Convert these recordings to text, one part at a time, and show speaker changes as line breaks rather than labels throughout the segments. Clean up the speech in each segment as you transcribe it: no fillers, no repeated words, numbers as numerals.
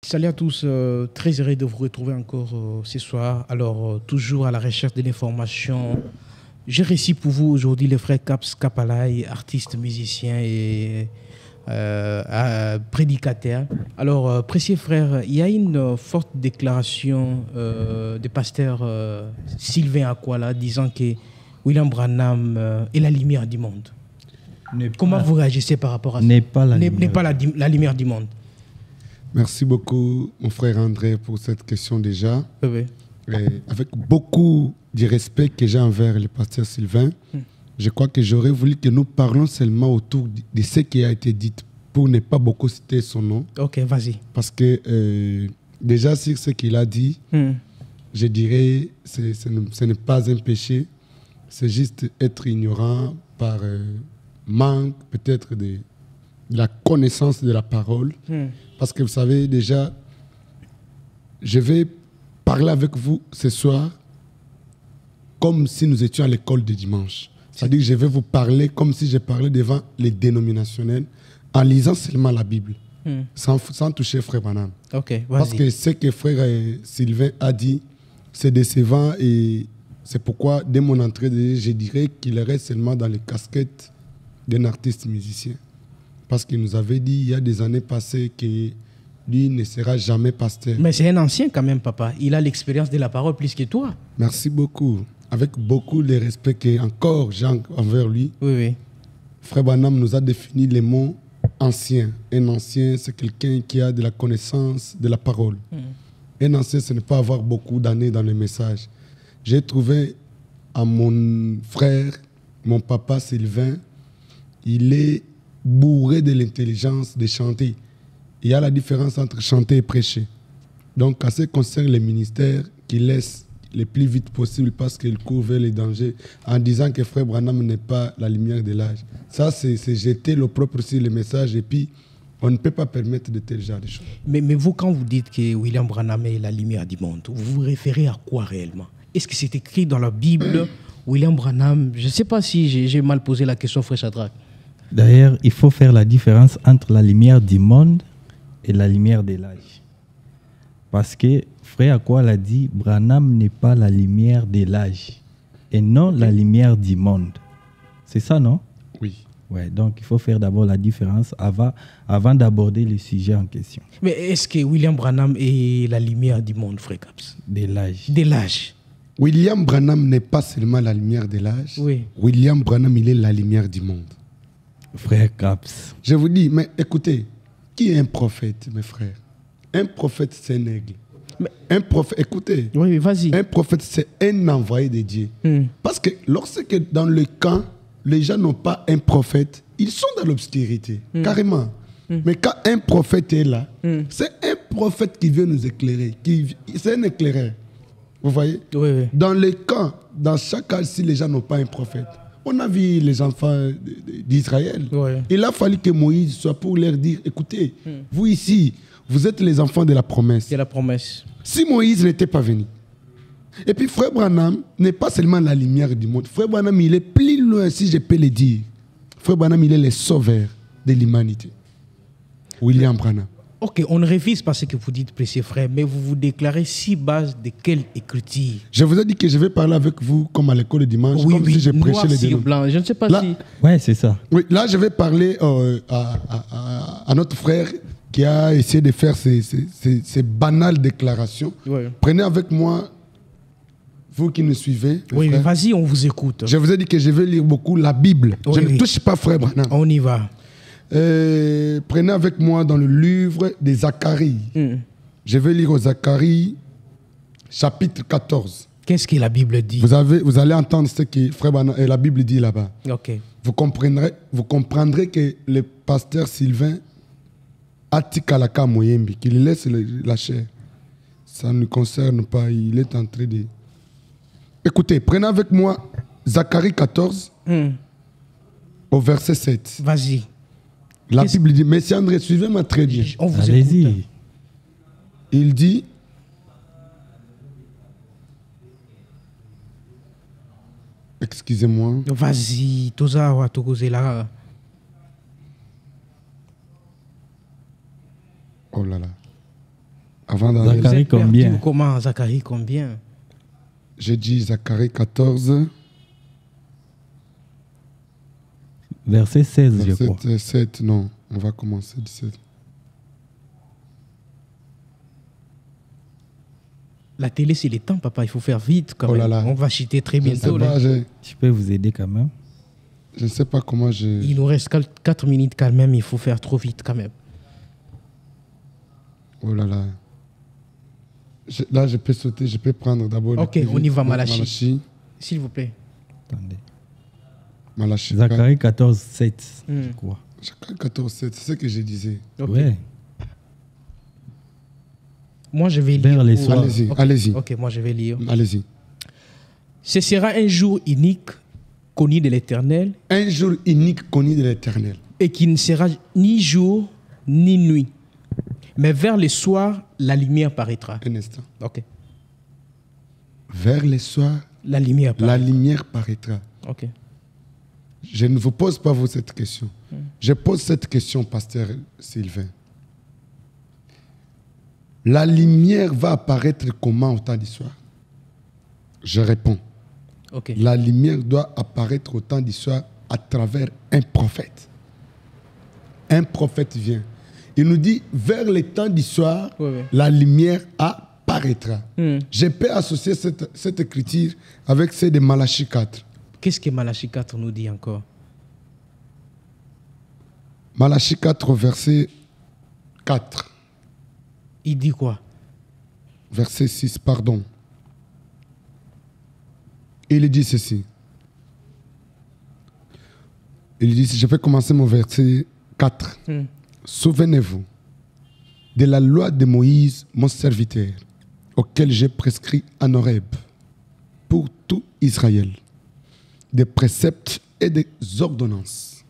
Salut à tous, très heureux de vous retrouver encore ce soir. Alors, toujours à la recherche de l'information. J'ai réussi pour vous aujourd'hui le frère Caps Kapalai, artiste, musicien et prédicateur. Alors, précieux frère, il y a une forte déclaration de pasteur Sylvain Akwala disant que William Branham est la lumière du monde. Comment vous réagissez par rapport à ça? N'est pas la lumière du monde.
Merci beaucoup, mon frère André, pour cette question déjà.
Oui.
Et avec beaucoup de respect que j'ai envers le pasteur Sylvain, je crois que j'aurais voulu que nous parlons seulement autour de ce qui a été dit pour ne pas beaucoup citer son nom.
Ok, vas-y.
Parce que déjà, sur ce qu'il a dit, je dirais que ce n'est pas un péché, c'est juste être ignorant par manque peut-être de la connaissance de la parole. Parce que vous savez déjà, je vais parler avec vous ce soir comme si nous étions à l'école de dimanche. C'est-à-dire que je vais vous parler comme si je parlais devant les dénominationnels en lisant seulement la Bible, sans toucher frère Branham.
Okay,
parce que ce que frère Sylvain a dit, c'est décevant et c'est pourquoi dès mon entrée, je dirais qu'il reste seulement dans les casquettes d'un artiste musicien. Parce qu'il nous avait dit il y a des années passées que lui ne sera jamais pasteur.
Mais c'est un ancien quand même, papa. Il a l'expérience de la parole plus que toi.
Merci beaucoup. Avec beaucoup de respect que encore j'ai envers lui.
Oui.
Frère Branham nous a défini les mots ancien. Un ancien, c'est quelqu'un qui a de la connaissance de la parole. Un ancien, ce n'est pas avoir beaucoup d'années dans le message. J'ai trouvé à mon frère, mon papa Sylvain, il est bourré de l'intelligence de chanter. Il y a la différence entre chanter et prêcher. Donc, à ce qui concerne les ministères, qu'il laisse le plus vite possible parce qu'il court vers les dangers en disant que frère Branham n'est pas la lumière de l'âge. Ça, c'est jeter l'opprobre sur le message et puis on ne peut pas permettre de tel genre de choses.
Mais vous, quand vous dites que William Branham est la lumière du monde, vous vous référez à quoi réellement? Est-ce que c'est écrit dans la Bible, William Branham? Je ne sais pas si j'ai mal posé la question, frère Shadrach.
D'ailleurs, il faut faire la différence entre la lumière du monde et la lumière de l'âge. Parce que frère Akwala a dit, Branham n'est pas la lumière de l'âge et non la lumière du monde. C'est ça, non?
Oui.
Ouais, donc il faut faire d'abord la différence avant d'aborder le sujet en question.
Mais est-ce que William Branham est la lumière du monde, frère Caps?
De l'âge.
De l'âge.
William Branham n'est pas seulement la lumière de l'âge.
Oui.
William Branham, il est la lumière du monde.
Frère Caps.
Je vous dis, mais écoutez, qui est un prophète, mes frères? Un prophète, c'est un aigle. Mais un prophète, écoutez,
oui, vas-y.
Un prophète, c'est un envoyé de Dieu. Parce que lorsque dans le camp, les gens n'ont pas un prophète, ils sont dans l'obscurité, carrément. Mais quand un prophète est là, c'est un prophète qui vient nous éclairer. C'est un éclaireur. Vous voyez?
Oui.
Dans le camp, dans chaque cas, si les gens n'ont pas un prophète, on a vu les enfants d'Israël. Ouais. Il a fallu que Moïse soit pour leur dire, écoutez, vous ici, vous êtes les enfants de la promesse.
De la promesse.
Si Moïse n'était pas venu. Et puis frère Branham n'est pas seulement la lumière du monde. Frère Branham, il est plus loin, si je peux le dire. Frère Branham, il est le sauveur de l'humanité. William Branham.
Ok, on révise pas ce que vous dites, précieux frère, mais vous vous déclarez si base de quelle écriture?
Je vous ai dit que je vais parler avec vous comme à l'école de dimanche,
oui,
comme si je prêchais les
sur blanc. Je ne sais pas
là,
si...
Oui, c'est ça.
Oui, là, je vais parler à notre frère qui a essayé de faire ces banales déclarations. Ouais. Prenez avec moi, vous qui nous suivez.
Oui, vas-y, on vous écoute.
Je vous ai dit que je vais lire beaucoup la Bible. Oui, je ne touche pas frère Branham.
On y va.
Prenez avec moi dans le livre de Zacharie. Je vais lire au Zacharie, chapitre 14.
Qu'est-ce que la Bible dit?
Vous allez entendre ce que frère Branham, la Bible dit là-bas.
Okay.
Vous comprendrez que le pasteur Sylvain a tikalaka moyembi, qu'il laisse la chair. Ça ne nous concerne pas, il est en train de... Écoutez, prenez avec moi Zacharie 14, au verset 7.
Vas-y.
La Bible dit, Messie André, suivez-moi très bien.
Allez-y.
Il dit, excusez-moi.
Vas-y, Toza wa Togozela.
Oh là là. Avant
Zacharie
d'aller.
Vous êtes perdu
combien?
ou comment? Zacharie combien?
J'ai dit Zacharie 14,
Verset 16, je crois.
verset 7. Non, on va commencer 17.
La télé, c'est les temps, papa. Il faut faire vite quand
Oh
même.
là là.
On va chuter très
Je ne sais
bientôt. Là.
pas,
Je peux vous aider quand même.
je ne sais pas comment j'ai...
Il nous reste 4 minutes quand même. Il faut faire trop vite quand même.
Oh là là. Là, je peux sauter, je peux prendre d'abord... le
Ok,
plus
on y
vite.
va,
Donc,
Malachi. S'il vous plaît.
Attendez.
Malachi.
Zacharie 14, 7,
Hmm.
je crois.
Zacharie 14, 7, c'est ce que je disais.
Ok.
Ouais.
Moi, je vais lire.
Vers les
pour-
soirs.
Allez-y,
Ok.
allez-y.
Ok, moi, je vais lire.
Allez-y.
Ce sera un jour unique, connu de l'Éternel,
Un jour unique connu de l'Éternel.
et qui ne sera ni jour ni nuit. Mais vers le soir, la lumière paraîtra.
Un instant.
Ok.
Vers le soir,
La lumière
la
paraîtra.
lumière paraîtra.
Ok.
Je ne vous pose pas vous cette question. Je pose cette question, pasteur Sylvain. La lumière va apparaître comment au temps du soir? Je réponds.
Ok.
La lumière doit apparaître au temps du soir à travers un prophète. Un prophète vient. Il nous dit, vers le temps du soir,
Oui, oui.
la lumière apparaîtra.
Hmm.
Je peux associer cette écriture avec celle de Malachie 4.
Qu'est-ce que Malachie 4 nous dit encore?
Malachie 4, verset 4.
Il dit quoi?
Verset 6, pardon. Il dit ceci. Il dit, je vais commencer mon verset 4.
Hmm.
Souvenez-vous de la loi de Moïse, mon serviteur, auquel j'ai prescrit en Horeb pour tout Israël, des préceptes et des ordonnances.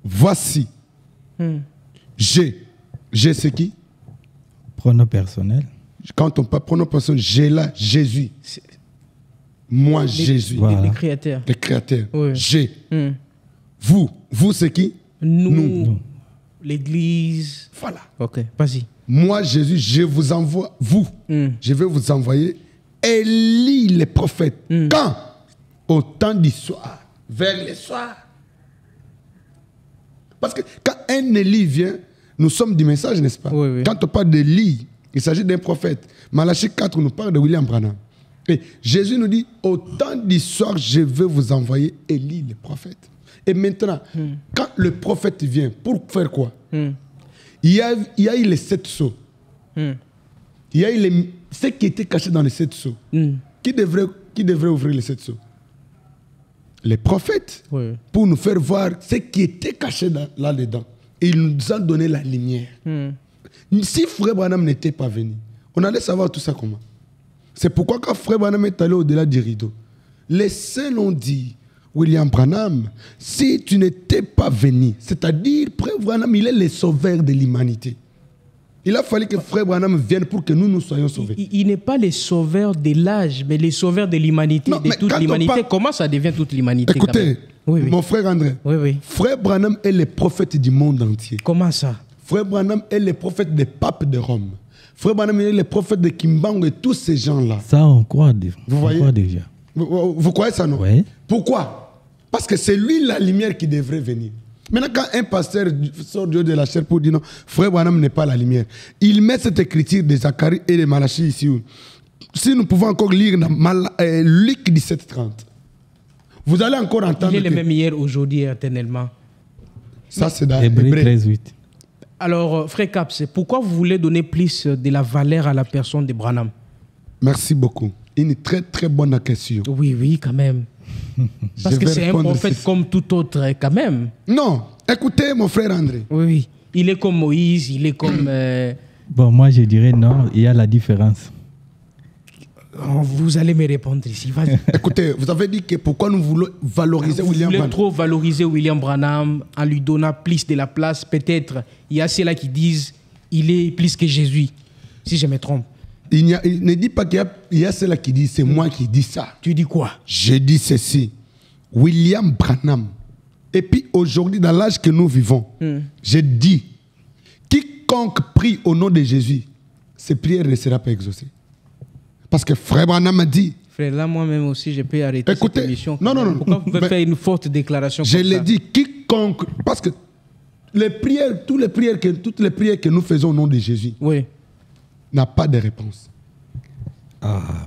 Voici, j'ai c'est qui?
Pronom personnel.
Quand on parle pronom personnel, j'ai là Jésus.
C'est-
Moi, Jésus,
Voilà.
Les créateurs.
le Créateur.
Oui.
J'ai.
Hmm.
Vous c'est qui?
Nous, l'Église.
Voilà.
Ok, vas-y.
Moi, Jésus, je vous envoie, vous,
Hmm.
je vais vous envoyer Élie les prophètes. Quand? Au temps du soir, vers le soir. Parce que quand un Élie vient, nous sommes du message, n'est-ce pas?
Oui, oui.
Quand on parle d'Élie, il s'agit d'un prophète. Malachie 4 nous parle de William Branham. Et Jésus nous dit, au temps du soir, je vais vous envoyer Élie le prophète. Et maintenant, quand le prophète vient, pour faire quoi?
Hmm.
Il y a eu les 7 sceaux.
Hmm.
Il y a eu ce qui était caché dans les 7 sceaux.
Hmm.
Qui devrait ouvrir les 7 sceaux? Les prophètes.
Oui.
Pour nous faire voir ce qui était caché là-dedans. Et ils nous ont donné la lumière.
Hmm.
Si Frère Branham n'était pas venu, on allait savoir tout ça comment. C'est pourquoi quand Frère Branham est allé au-delà du rideau, les saints l'ont dit, William Branham, si tu n'étais pas venu, c'est-à-dire Frère Branham, il est le sauveur de l'humanité. Il a fallu que Frère Branham vienne pour que nous soyons sauvés.
Il n'est pas le sauveur de l'âge, mais le sauveur de l'humanité,
Non,
de
mais
toute
quand on
l'humanité.
parle-
Comment ça devient toute l'humanité quand
Écoutez,
même? Oui, oui.
mon frère André,
Oui, oui.
Frère Branham est le prophète du monde entier.
Comment ça?
Frère Branham est le prophète des papes de Rome. Frère Branham est le prophète de Kimbangu et tous ces gens-là.
Ça, on croit,
Vous
on
voyez?
croit déjà.
Vous croyez ça, non?
Ouais.
Pourquoi? Parce que c'est lui la lumière qui devrait venir. Maintenant, quand un pasteur sort du haut de la chair pour dire non, Frère Branham n'est pas la lumière, il met cette écriture de Zacharie et de Malachie ici. Si nous pouvons encore lire dans Luc 17:30, vous allez encore entendre.
Il est le
que-
même hier, aujourd'hui et éternellement.
Ça, c'est dans
Hébreux
Hébreux.
13, 8.
Alors, frère Caps, pourquoi vous voulez donner plus de la valeur à la personne de Branham?
Merci beaucoup. Une très très bonne question.
Oui, oui, quand même. Parce
Je
que
vais
c'est un
répondre
prophète
ceci.
comme tout autre, quand même.
Non, écoutez mon frère André.
Oui, oui. Il est comme Moïse, il est comme...
Bon, moi, je dirais non, il y a la différence.
vous allez me répondre ici, vas-y.
Écoutez, vous avez dit que pourquoi nous voulons valoriser
Vous
William
voulez
Branham.
trop valoriser William Branham en lui donnant plus de la place. Peut-être, il y a ceux-là qui disent il est plus que Jésus, si je me trompe.
Il ne dit pas qu'il y a ceux-là qui disent c'est moi qui dis ça.
Tu dis quoi?
Je dis ceci. William Branham. Et puis aujourd'hui, dans l'âge que nous vivons, je dis, quiconque prie au nom de Jésus, ses prières ne seront pas exaucées. Parce que frère Branham m'a dit...
Frère, là, moi-même aussi, je peux arrêter
Écoutez,
cette émission.
non.
Pourquoi vous pouvez faire une forte déclaration
Je
comme
l'ai
ça?
dit, quiconque... Parce que toutes les prières que nous faisons au nom de Jésus
Oui.
n'a pas de réponse.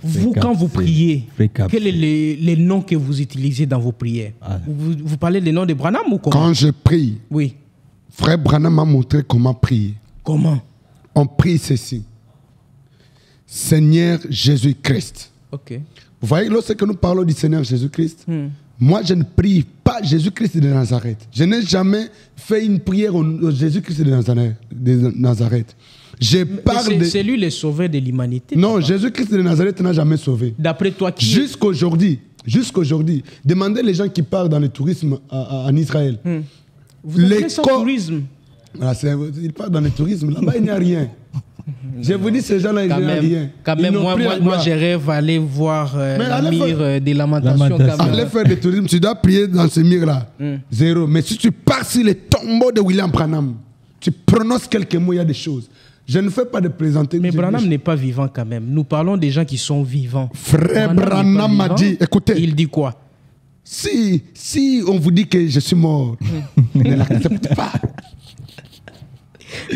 Vous, quand vous priez,
Fréquap.
quels sont les noms que vous utilisez dans vos prières? Vous parlez des noms de Branham ou comment?
Quand je prie,
Oui.
frère Branham m'a montré comment prier.
Comment?
On prie ceci. Seigneur Jésus-Christ.
Ok.
Vous voyez, lorsque nous parlons du Seigneur Jésus-Christ, moi je ne prie pas Jésus-Christ de Nazareth. Je n'ai jamais fait une prière au Jésus-Christ de Nazareth. Je parle de...
C'est lui le sauveur de l'humanité.
Non,
papa.
Jésus-Christ de Nazareth n'a jamais sauvé.
D'après toi, qui est-
Jusqu'aujourd'hui, demandez les gens qui partent dans le tourisme en Israël.
Vous appelez ça
corps-
tourisme?
Voilà, ils partent dans le tourisme, là-bas il n'y a rien. Je vous dis, ces gens-là, ils n'ont rien.
Quand
Ils
même,
n'ont
moi,
plus la
moi,
gloire.
je rêve aller voir
allez
l'amir
faire-
des lamentations.
Lamentations.
quand même.
Allez faire du tourisme, tu dois prier dans ce mur-là. Zéro. Mais si tu pars sur les tombeaux de William Branham, tu prononces quelques mots, il y a des choses. Je ne fais pas de plaisanter.
Mais Branham n'est pas vivant quand même. Nous parlons des gens qui sont vivants.
Frère
n'est pas
Branham m'a
vivant.
dit, écoutez,
Il dit quoi?
si on vous dit que je suis mort, ne l'acceptez pas.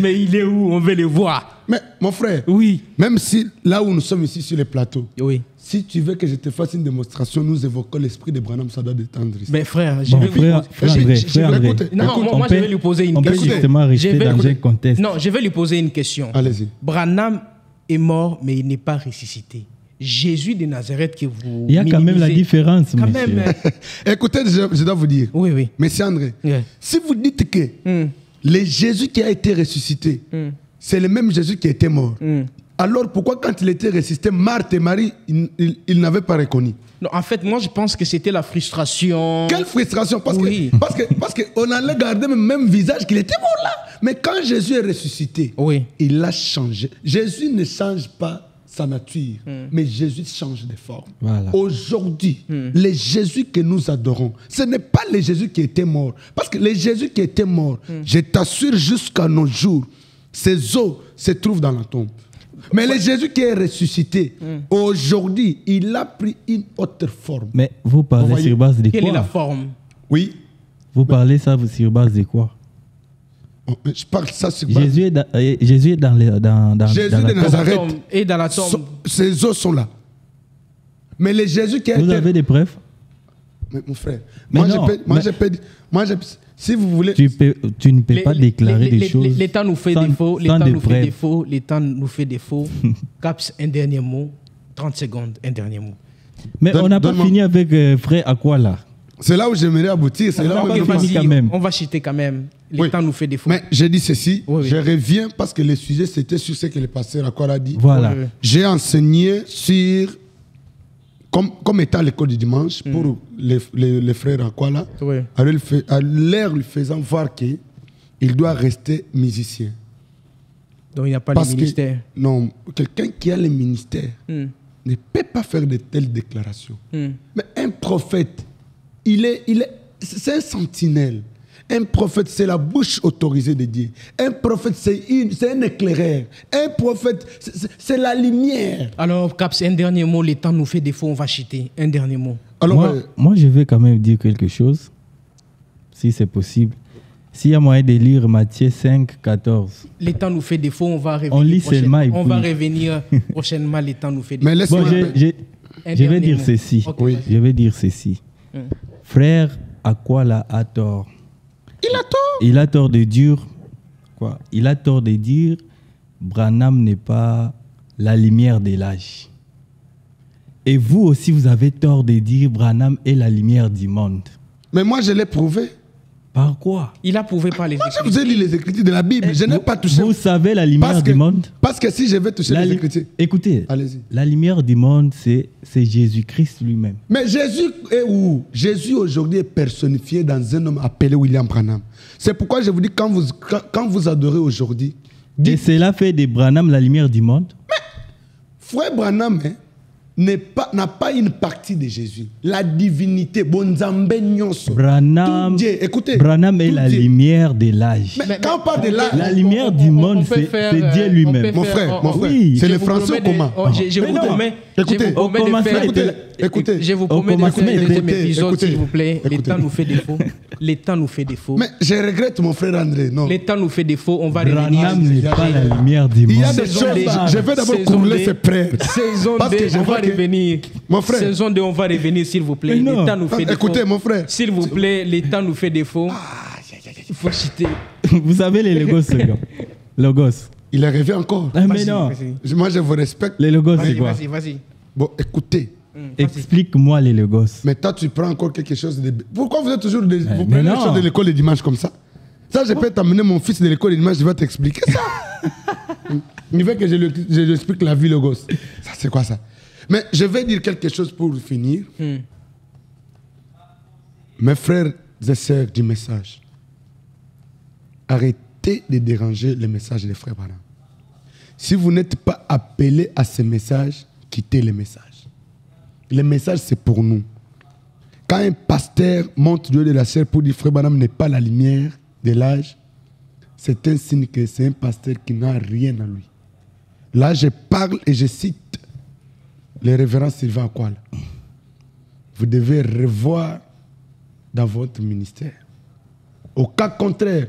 Mais il est où? On veut le voir.
Mais mon frère,
Oui.
même si là où nous sommes ici sur les plateaux,
Oui.
si tu veux que je te fasse une démonstration, nous évoquons l'esprit de Branham, ça doit détendre ici.
Mais frère, je
Bon,
vais
frère
vous
André,
écoutez,
Non,
écoute,
moi, je vais lui poser une
on peut
question.
justement
Je
rester
vais-
dans
écoutez,
un contexte.
Non, je vais lui poser une question.
Allez-y.
Branham est mort, mais il n'est pas ressuscité. Jésus de Nazareth que vous
Il y a quand même la
minimisez.
différence,
Quand
monsieur.
même.
Écoutez, je dois vous dire,
Oui, oui.
Monsieur André,
Yeah.
si vous dites que le Jésus qui a été ressuscité, c'est le même Jésus qui était mort, alors pourquoi quand il était ressuscité, Marthe et Marie, ils n'avaient pas reconnu?
Non, en fait, moi, je pense que c'était la frustration.
Quelle frustration!
Oui.
Parce qu'on allait garder le même visage qu'il était mort là. Mais quand Jésus est ressuscité,
Oui.
il a changé. Jésus ne change pas sa nature, mais Jésus change de forme.
Voilà.
Aujourd'hui, le Jésus que nous adorons, ce n'est pas le Jésus qui était mort. Parce que le Jésus qui était mort, je t'assure, jusqu'à nos jours, ses os se trouvent dans la tombe. Mais le Jésus qui est ressuscité, aujourd'hui, il a pris une autre forme.
Mais vous parlez
Vous voyez,
sur base de
Quelle est la
quoi?
forme?
Oui,
Vous parlez ça sur base de quoi?
je parle ça sur
Jésus est dans
Jésus
la
de
tombe.
Nazareth.
Tombe. Et dans la tombe.
Ses os sont là. Mais le Jésus qui a
Vous
été...
avez des preuves?
Mais mon frère,
Mais
moi,
non,
si vous voulez...
Tu ne peux pas déclarer des choses.
L'État nous fait
sans-
défaut.
sans
L'État
des
nous fait
preuves.
défaut. L'État nous fait défaut. Caps, un dernier mot. 30 secondes, un dernier mot.
Mais on n'a pas
donne-moi-
fini avec frère Aquala.
C'est là où j'aimerais aboutir. C'est là où
va
je
pas
pense-
fini quand même.
On va citer quand même.
Oui.
L'État nous fait défaut.
Mais j'ai dit ceci,
Oui, oui.
je reviens parce que le sujet c'était sur ce que le pasteur Aquara a dit.
Voilà.
Oui, oui.
J'ai enseigné sur, comme étant l'école du dimanche, pour les frères Aquala,
Oui.
à leur lui faisant voir qu'il doit rester musicien.
Donc il n'y a pas
Parce
de ministère.
que, non, quelqu'un qui a le ministère
Hmm.
ne peut pas faire de telles déclarations.
Hmm.
Mais un prophète, c'est un sentinelle. Un prophète, c'est la bouche autorisée de Dieu. Un prophète, c'est un éclaireur. Un prophète, c'est la lumière.
Alors, Caps, un dernier mot. L'État nous fait défaut. On va chiter. Un dernier mot.
Alors,
Moi, je vais quand même dire quelque chose, si c'est possible. S'il y a moyen de lire Matthieu 5, 14.
L'État nous fait défaut. On va revenir.
On lit seulement et
On va
puis-
revenir prochainement. L'État nous fait défaut.
mais laisse-moi...
Bon,
Un
je vais
dernier
dire
mot.
ceci.
Ok,
Oui.
vas-y.
Je vais dire ceci. Frère Aquala a tort.
Il a tort.
Il a tort de dire quoi? Il a tort de dire Branham n'est pas la lumière de l'âge. Et vous aussi, vous avez tort de dire Branham est la lumière du monde.
Mais moi, je l'ai prouvé.
Par quoi?
Il a prouvé par les
Moi, je
Écritures.
vous ai lu les écritures de la Bible. Je n'ai pas touché.
Vous savez la lumière du monde?
Parce que si je vais toucher les écritures...
Écoutez,
Allez-y.
la lumière du monde, c'est Jésus-Christ lui-même.
Mais Jésus est où? Jésus aujourd'hui est personnifié dans un homme appelé William Branham. C'est pourquoi je vous dis, quand vous adorez aujourd'hui,
Et
dites,
cela fait de Branham la lumière du monde?
frère Branham, hein, n'a pas une partie de Jésus. La divinité, Bonzambe Nyonso.
Branham,
Tout Dieu, écoutez.
Branham est la lumière de l'âge.
Mais quand on parle de l'âge,
La lumière du monde, c'est Dieu lui-même.
mon frère,
oui.
c'est le français ou comment?
Je vous promets.
Écoutez,
Écoutez, je vous promets de faire le deuxième épisode, s'il vous plaît. Le temps nous fait défaut. Le temps nous fait défaut.
Mais je regrette mon frère André, non.
Le temps nous fait défaut, on va revenir.
Branham n'est pas la lumière du
Il y a
monde.
des choses, je vais d'abord
Saison
couler
deux.
ses frères.
Saison
Parce
2,
que je
on
vois
va
que-
revenir.
Mon frère.
Saison 2, on va revenir, s'il vous plaît.
Mais non.
Le temps nous fait défaut.
Écoutez, mon frère.
S'il vous plaît, le temps nous fait défaut. Il faut citer.
Vous savez les logos, ce gars. Logos.
Il est rêvé encore.
Ah, mais
Vas-y,
non.
vas-y.
Moi, je vous respecte.
Les logos, c'est
Vas-y,
quoi?
vas-y.
Bon, écoutez.
Explique-moi les logos.
Mais toi, tu prends encore quelque chose de... Pourquoi vous êtes toujours... vous
mais
prenez les
non.
choses de l'école le dimanche comme ça? Ça, je peux t'amener mon fils de l'école le dimanche, je vais t'expliquer ça. Il veut que je lui explique la vie, le gosse. Ça, c'est quoi ça? Mais je vais dire quelque chose pour finir. Mes frères et sœurs du message, arrêtez de déranger le message des frères Branham. Si vous n'êtes pas appelés à ce message, quittez le message. Le message, c'est pour nous. Quand un pasteur monte du haut de la chair pour dire frère Branham n'est pas la lumière de l'âge, c'est un signe que c'est un pasteur qui n'a rien à lui. Là, je parle et je cite le révérend Sylvain Akwala. Vous devez revoir dans votre ministère. Au cas contraire,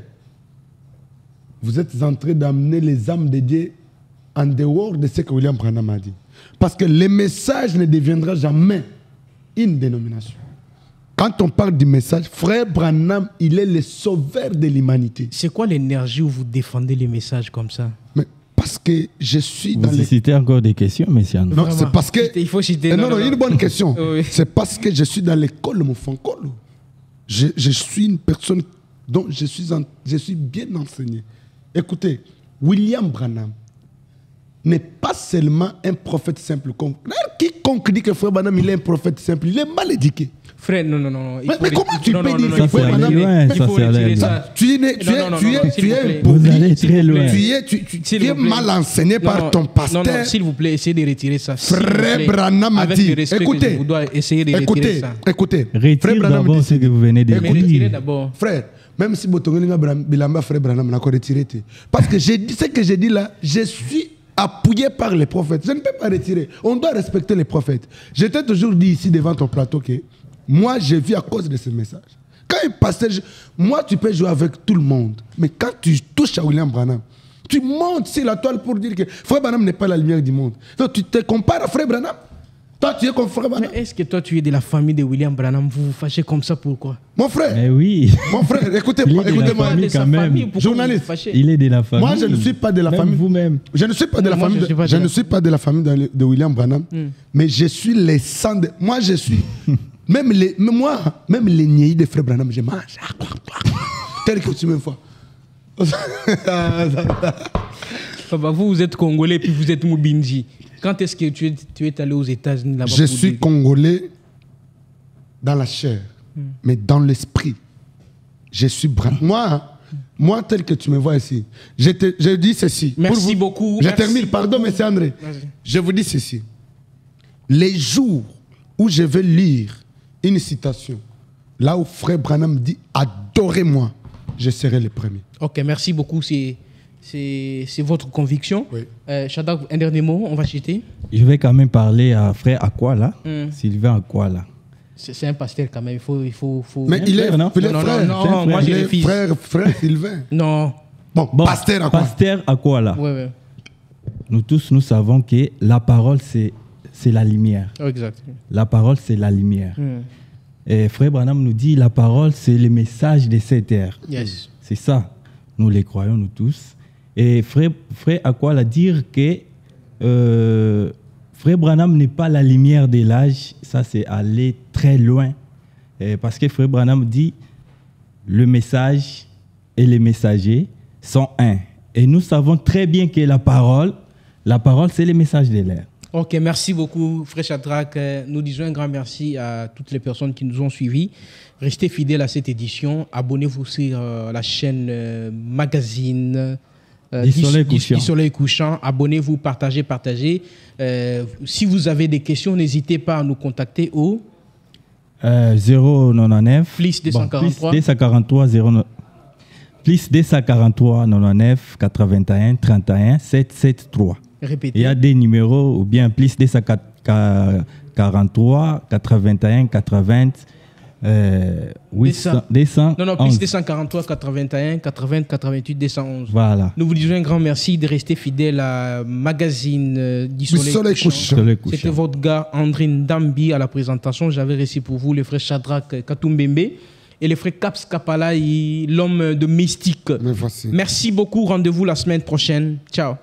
vous êtes en train d'amener les âmes de Dieu en dehors de ce que William Branham a dit. Parce que le message ne deviendra jamais une dénomination. Quand on parle du message, frère Branham, il est le sauveur de l'humanité.
C'est quoi l'énergie où vous défendez les messages comme ça?
Mais parce que je suis dans
Vous
les...
citez encore des questions, monsieur André.
Non,
Vraiment.
c'est parce que...
Il faut citer.
Non, une bonne question.
Oui.
C'est parce que je suis dans l'école, mon fancolo. Je suis une personne dont je suis bien enseigné. Écoutez, William Branham n'est pas seulement un prophète simple. Quiconque dit que frère Branham il est un prophète simple, il est mal éduqué.
Frère, non.
Mais comment tu peux dire
Ça, c'est aller loin, ça, c'est aller loin.
Tu es
Vous allez très loin.
tu es mal enseigné par ton pasteur.
Non, s'il vous plaît, essayez de retirer ça.
Frère Branham a dit, écoutez,
vous dois essayer de retirer ça.
écoutez. Frère
Retire
Branham
d'abord
dit,
ce que vous venez de
Mais retirez
dire.
d'abord.
frère, même si Botongolinga Bilamba, frère Branham, n'a pas retiré. Parce que ce que j'ai dit là, je suis appuyé par les prophètes. Je ne peux pas retirer. On doit respecter les prophètes. Je t'ai toujours dit ici devant ton plateau que moi, je vis à cause de ce message. Quand un pasteur, moi, tu peux jouer avec tout le monde. Mais quand tu touches à William Branham, tu montes sur la toile pour dire que frère Branham n'est pas la lumière du monde. Donc tu te compares à frère Branham. Toi, tu es comme frère Branham.
Mais est-ce que toi, tu es de la famille de William Branham? Vous vous fâchez comme ça, pourquoi?
Mon frère,
Eh oui,
mon frère,
Il est
écoutez-moi,
de la
écoutez-moi.
famille
De sa
quand même.
famille, pourquoi
Journaliste.
vous vous fâchez?
il est de la famille.
Moi, je ne suis pas de la
Même
famille.
vous-même.
Je ne suis pas de la
Moi,
famille.
je suis pas de
Je
la-
ne suis pas de la famille de William Branham, mais je suis les sang de. Moi, je suis. Même les niais de frère Branham, je mange. Tel que tu me vois.
Papa, vous êtes Congolais puis vous êtes Moubinji. Quand est-ce que tu es allé aux États-Unis là-bas?
Je
pour
suis
dire-
congolais dans la chair, mais dans l'esprit, je suis moi, tel que tu me vois ici, je dis ceci.
Merci beaucoup.
Je
Merci.
termine, pardon, monsieur André.
Vas-y.
Je vous dis ceci. Les jours où je vais lire une citation, là où frère Branham dit « Adorez-moi », je serai le premier.
Ok, merci beaucoup. C'est votre conviction.
Oui.
Shadak, un dernier mot, on va chuter.
Je vais quand même parler à frère Akwala, Sylvain Akwala.
C'est un pasteur quand même. Il faut...
Mais il est,
frère, non?
il est
Non,
frère.
non, moi
Il
j'ai
est
les fils.
frère Sylvain.
Non.
Bon, pasteur à quoi?
Pasteur Akwala.
Ouais.
Nous tous, nous savons que la parole, c'est la lumière.
Exact.
La parole, c'est la lumière. Et frère Branham nous dit, la parole, c'est le message de cette ère.
Yes.
C'est ça. Nous les croyons, nous tous. Et frère Akwala dire que frère Branham n'est pas la lumière de l'âge, ça c'est aller très loin. Parce que frère Branham dit, le message et les messagers sont un. Et nous savons très bien que la parole, c'est le message de l'ère.
Ok, merci beaucoup, frère Shadrach. Nous disons un grand merci à toutes les personnes qui nous ont suivis. Restez fidèles à cette édition. Abonnez-vous sur la chaîne Magazine
Du soleil couchant.
Du soleil couchant. Abonnez-vous, partagez. Si vous avez des questions, n'hésitez pas à nous contacter au
099
plus 243
plus 243 99 81 31 773.
Répétez.
Il y a des numéros ou bien plus 243 81 80 800 200.
Non, plus 243 81 80 88 211.
Voilà.
Nous vous disons un grand merci de rester fidèle à Magazine du Soleil Couchant. C'était votre gars André Ndambi à la présentation. J'avais reçu pour vous les frères Shadrach Katumbembe et les frères Caps Kapala, l'homme de mystique. Merci beaucoup. Rendez-vous la semaine prochaine. Ciao.